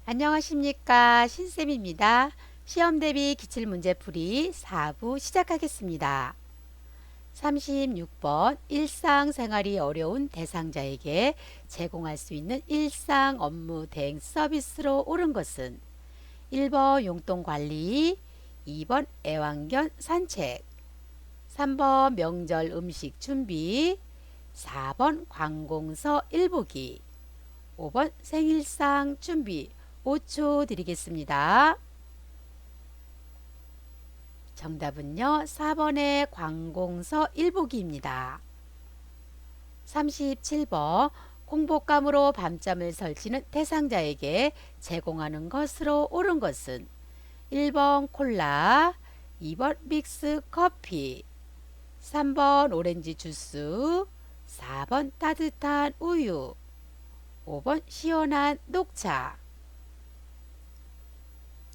안녕하십니까, 신쌤입니다. 시험 대비 기출문제풀이 4부 시작하겠습니다. 36번 일상생활이 어려운 대상자에게 제공할 수 있는 일상 업무 대행 서비스로 옳은 것은 1번 용돈관리, 2번 애완견 산책, 3번 명절 음식 준비, 4번 관공서 일보기, 5번 생일상 준비. 5초 드리겠습니다. 정답은요, 4번의 관공서 일보기입니다. 37번 공복감으로 밤잠을 설치는 대상자에게 제공하는 것으로 옳은 것은 1번 콜라, 2번 믹스 커피, 3번 오렌지 주스, 4번 따뜻한 우유, 5번 시원한 녹차.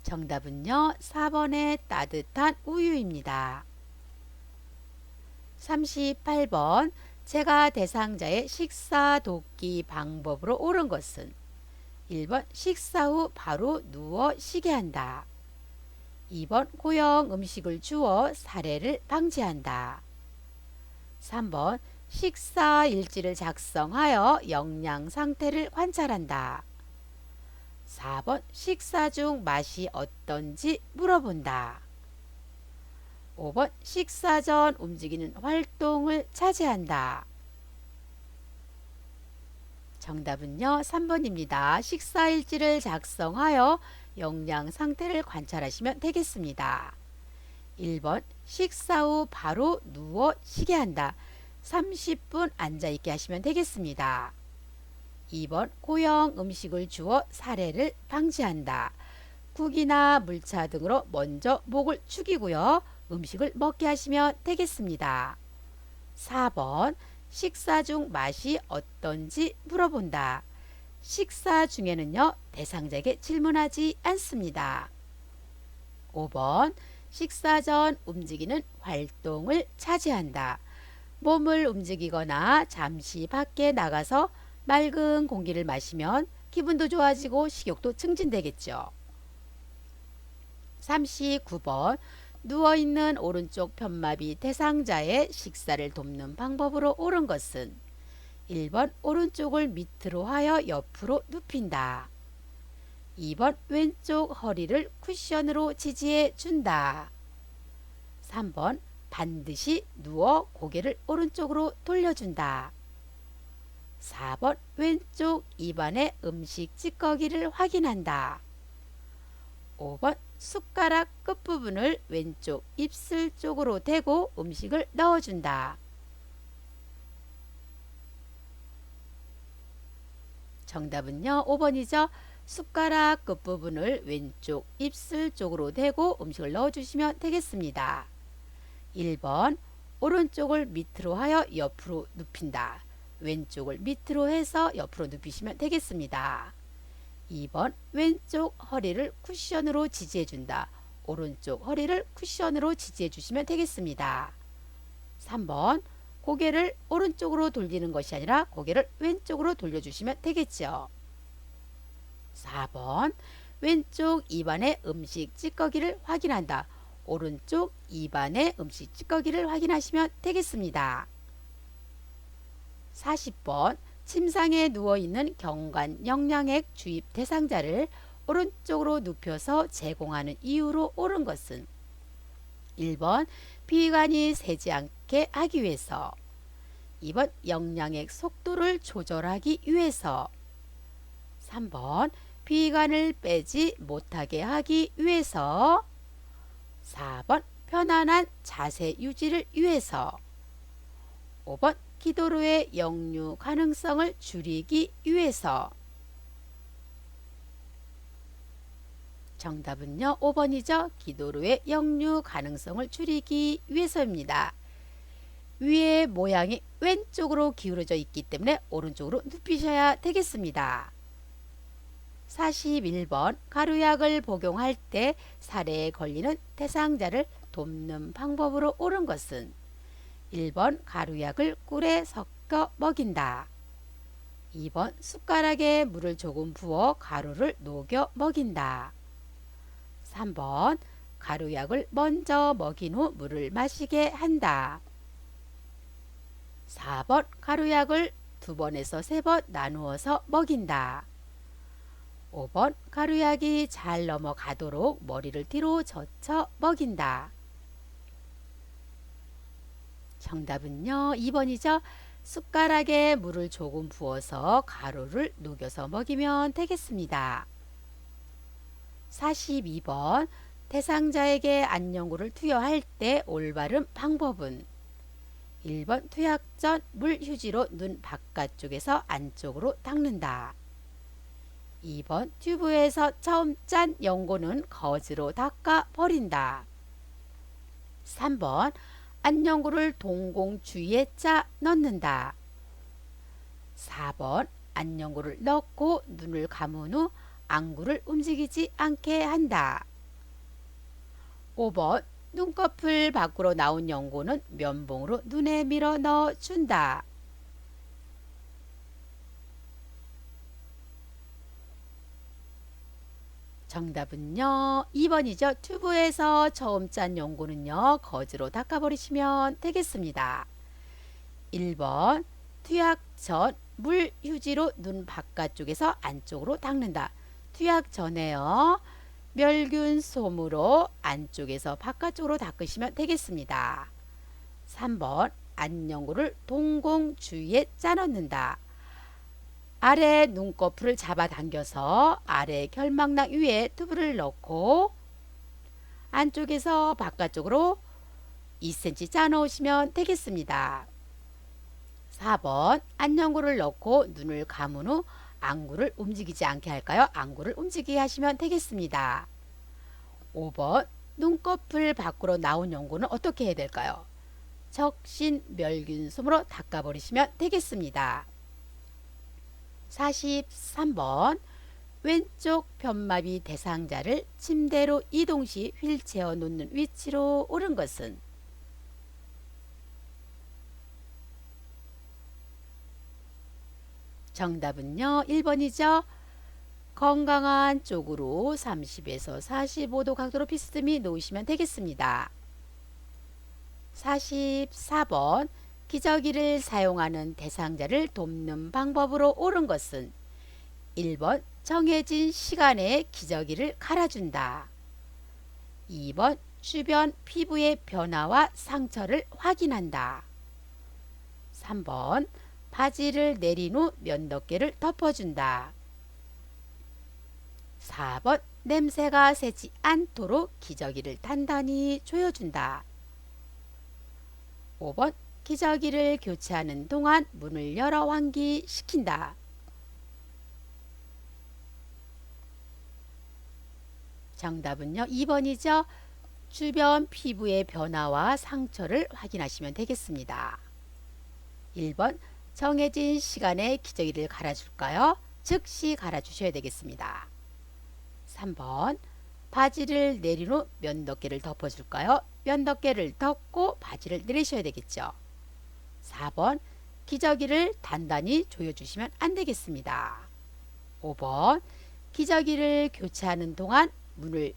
정답은요, 4번의 따뜻한 우유입니다. 38번 제가 대상자의 식사 돕기 방법으로 옳은 것은 1번 식사 후 바로 누워 쉬게 한다. 2번 고형 음식을 주어 사례를 방지한다. 3번 식사 일지를 작성하여 영양 상태를 관찰한다. 4번 식사 중 맛이 어떤지 물어본다. 5번 식사 전 움직이는 활동을 차지한다. 정답은요, 3번입니다. 식사 일지를 작성하여 영양 상태를 관찰하시면 되겠습니다. 1번 식사 후 바로 누워 쉬게 한다. 30분 앉아있게 하시면 되겠습니다. 2번 고형 음식을 주어 사례를 방지한다. 국이나 물차 등으로 먼저 목을 축이고요. 음식을 먹게 하시면 되겠습니다. 4번 식사 중 맛이 어떤지 물어본다. 식사 중에는요, 대상자에게 질문하지 않습니다. 5번 식사 전 움직이는 활동을 차지한다. 몸을 움직이거나 잠시 밖에 나가서 맑은 공기를 마시면 기분도 좋아지고 식욕도 증진되겠죠. 39번 누워있는 오른쪽 편마비 대상자의 식사를 돕는 방법으로 옳은 것은 1번 오른쪽을 밑으로 하여 옆으로 눕힌다. 2번 왼쪽 허리를 쿠션으로 지지해 준다. 3번 반드시 누워 고개를 오른쪽으로 돌려준다. 4번 왼쪽 입안의 음식 찌꺼기를 확인한다. 5번 숟가락 끝부분을 왼쪽 입술 쪽으로 대고 음식을 넣어준다. 정답은요, 5번이죠. 숟가락 끝부분을 왼쪽 입술 쪽으로 대고 음식을 넣어주시면 되겠습니다. 1번 오른쪽을 밑으로 하여 옆으로 눕힌다. 왼쪽을 밑으로 해서 옆으로 눕히시면 되겠습니다. 2번 왼쪽 허리를 쿠션으로 지지해 준다. 오른쪽 허리를 쿠션으로 지지해 주시면 되겠습니다. 3번 고개를 오른쪽으로 돌리는 것이 아니라 고개를 왼쪽으로 돌려주시면 되겠죠. 4번 왼쪽 입안의 음식 찌꺼기를 확인한다. 오른쪽 입안의 음식 찌꺼기를 확인하시면 되겠습니다. 40번 침상에 누워있는 경관 영양액 주입 대상자를 오른쪽으로 눕혀서 제공하는 이유로 옳은 것은 1번 비위관이 새지 않게 하기 위해서, 2번 영양액 속도를 조절하기 위해서, 3번 비위관을 빼지 못하게 하기 위해서, 4번 편안한 자세 유지를 위해서, 5번 기도로의 역류 가능성을 줄이기 위해서. 정답은요, 5번이죠. 기도로의 역류 가능성을 줄이기 위해서입니다. 위의 모양이 왼쪽으로 기울어져 있기 때문에 오른쪽으로 눕히셔야 되겠습니다. 41번 가루약을 복용할 때 살해에 걸리는 대상자를 돕는 방법으로 옳은 것은 1번 가루약을 꿀에 섞어 먹인다. 2번 숟가락에 물을 조금 부어 가루를 녹여 먹인다. 3번 가루약을 먼저 먹인 후 물을 마시게 한다. 4번 가루약을 2번에서 3번 나누어서 먹인다. 5번 가루약이 잘 넘어가도록 머리를 뒤로 젖혀 먹인다. 정답은요 2번이죠. 숟가락에 물을 조금 부어서 가루를 녹여서 먹이면 되겠습니다. 42번 대상자에게 안녕구를 투여할 때 올바른 방법은 1번 투약 전 물휴지로 눈 바깥쪽에서 안쪽으로 닦는다. 2번 튜브에서 처음 짠 연고는 거즈로 닦아 버린다. 3번 안연고를 동공 주위에 짜 넣는다. 4번 안연고를 넣고 눈을 감은 후 안구를 움직이지 않게 한다. 5번 눈꺼풀 밖으로 나온 연고는 면봉으로 눈에 밀어 넣어준다. 정답은요 2번이죠. 튜브에서 처음 짠 연고는요 거즈로 닦아버리시면 되겠습니다. 1번 투약 전 물 휴지로 눈 바깥쪽에서 안쪽으로 닦는다. 투약 전에요 멸균 솜으로 안쪽에서 바깥쪽으로 닦으시면 되겠습니다. 3번 안연고를 동공 주위에 짜 넣는다. 아래 눈꺼풀을 잡아당겨서 아래 결막낭 위에 튜브를 넣고 안쪽에서 바깥쪽으로 2cm 짜 넣으시면 되겠습니다. 4번 안연고를 넣고 눈을 감은 후 안구를 움직이지 않게 할까요? 안구를 움직이게 하시면 되겠습니다. 5번 눈꺼풀 밖으로 나온 연고는 어떻게 해야 될까요? 적신 멸균솜으로 닦아버리시면 되겠습니다. 43번 왼쪽 편마비 대상자를 침대로 이동 시 휠체어 놓는 위치로 옳은 것은 정답은요 1번이죠. 건강한 쪽으로 30에서 45도 각도로 비스듬히 놓으시면 되겠습니다. 44번 기저귀를 사용하는 대상자를 돕는 방법으로 옳은 것은 1번 정해진 시간에 기저귀를 갈아준다. 2번 주변 피부의 변화와 상처를 확인한다. 3번 바지를 내린 후 면도개를 덮어준다. 4번 냄새가 새지 않도록 기저귀를 단단히 조여준다. 5번 기저귀를 교체하는 동안 문을 열어 환기시킨다. 정답은요 2번이죠. 주변 피부의 변화와 상처를 확인하시면 되겠습니다. 1번 정해진 시간에 기저귀를 갈아줄까요? 즉시 갈아주셔야 되겠습니다. 3번 바지를 내린 후 면도개를 덮어줄까요? 면도개를 덮고 바지를 내리셔야 되겠죠. 4번 기저귀를 단단히 조여주시면 안 되겠습니다. 5번 기저귀를 교체하는 동안 문을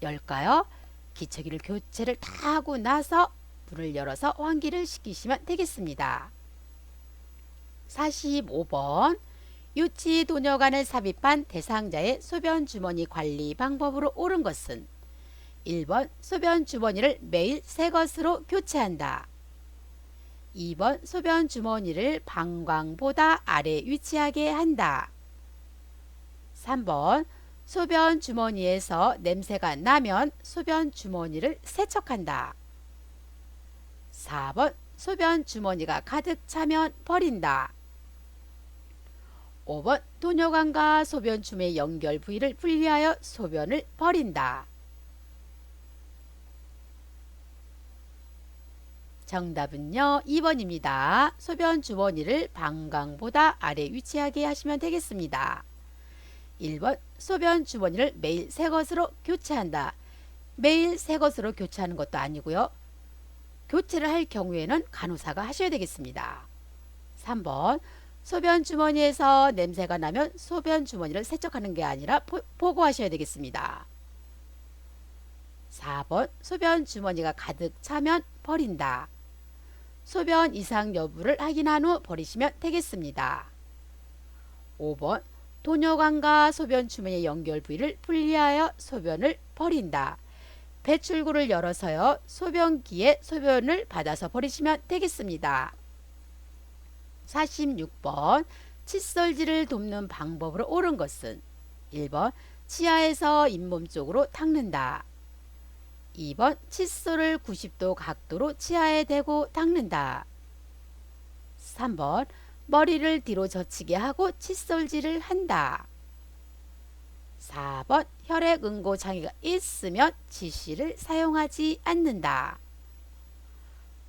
열까요? 기저귀를 교체를 다 하고 나서 문을 열어서 환기를 시키시면 되겠습니다. 45번 유치 도녀관을 삽입한 대상자의 소변 주머니 관리 방법으로 옳은 것은 1번 소변 주머니를 매일 새 것으로 교체한다. 2번 소변 주머니를 방광보다 아래 위치하게 한다. 3번 소변 주머니에서 냄새가 나면 소변 주머니를 세척한다. 4번 소변 주머니가 가득 차면 버린다. 5번 도뇨관과 소변 주머니 연결 부위를 분리하여 소변을 버린다. 정답은요 2번입니다. 소변 주머니를 방광보다 아래 위치하게 하시면 되겠습니다. 1번 소변 주머니를 매일 새 것으로 교체한다. 매일 새 것으로 교체하는 것도 아니고요. 교체를 할 경우에는 간호사가 하셔야 되겠습니다. 3번 소변 주머니에서 냄새가 나면 소변 주머니를 세척하는 게 아니라 보고하셔야 되겠습니다. 4번 소변 주머니가 가득 차면 버린다. 소변 이상 여부를 확인한 후 버리시면 되겠습니다. 5번 도뇨관과 소변 주머니의 연결 부위를 분리하여 소변을 버린다. 배출구를 열어서요 소변기에 소변을 받아서 버리시면 되겠습니다. 46번 칫솔질을 돕는 방법으로 옳은 것은 1번 치아에서 잇몸 쪽으로 닦는다. 2번 칫솔을 90도 각도로 치아에 대고 닦는다. 3번 머리를 뒤로 젖히게 하고 칫솔질을 한다. 4번 혈액 응고 장애가 있으면 지시를 사용하지 않는다.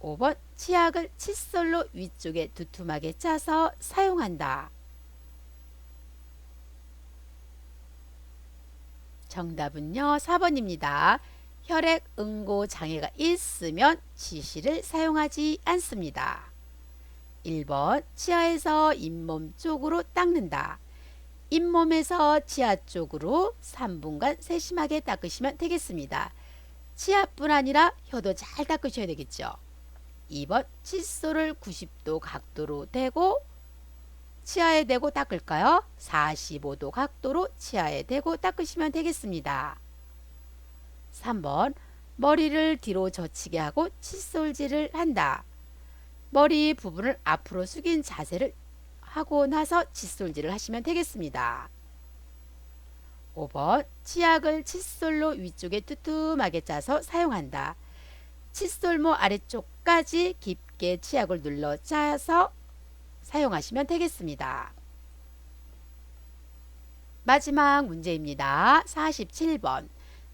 5번 치약을 칫솔로 위쪽에 두툼하게 짜서 사용한다. 정답은요 4번입니다. 혈액 응고 장애가 있으면 지시를 사용하지 않습니다. 1번 치아에서 잇몸 쪽으로 닦는다. 잇몸에서 치아 쪽으로 3분간 세심하게 닦으시면 되겠습니다. 치아뿐 아니라 혀도 잘 닦으셔야 되겠죠. 2번 칫솔을 90도 각도로 대고 치아에 대고 닦을까요? 45도 각도로 치아에 대고 닦으시면 되겠습니다. 3번 머리를 뒤로 젖히게 하고 칫솔질을 한다. 머리 부분을 앞으로 숙인 자세를 하고 나서 칫솔질을 하시면 되겠습니다. 5번 치약을 칫솔로 위쪽에 두툼하게 짜서 사용한다. 칫솔모 아래쪽까지 깊게 치약을 눌러 짜서 사용하시면 되겠습니다. 마지막 문제입니다. 47번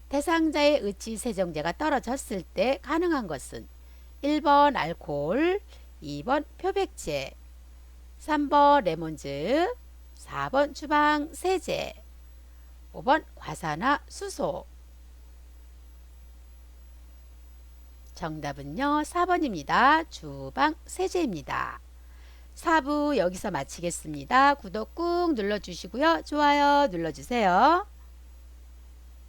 대상자의 의치세정제가 떨어졌을 때 가능한 것은 1번 알코올, 2번 표백제, 3번 레몬즙, 4번 주방 세제, 5번 과산화 수소. 정답은요 4번입니다. 주방 세제입니다. 4부 여기서 마치겠습니다. 구독 꾹 눌러주시고요. 좋아요 눌러주세요.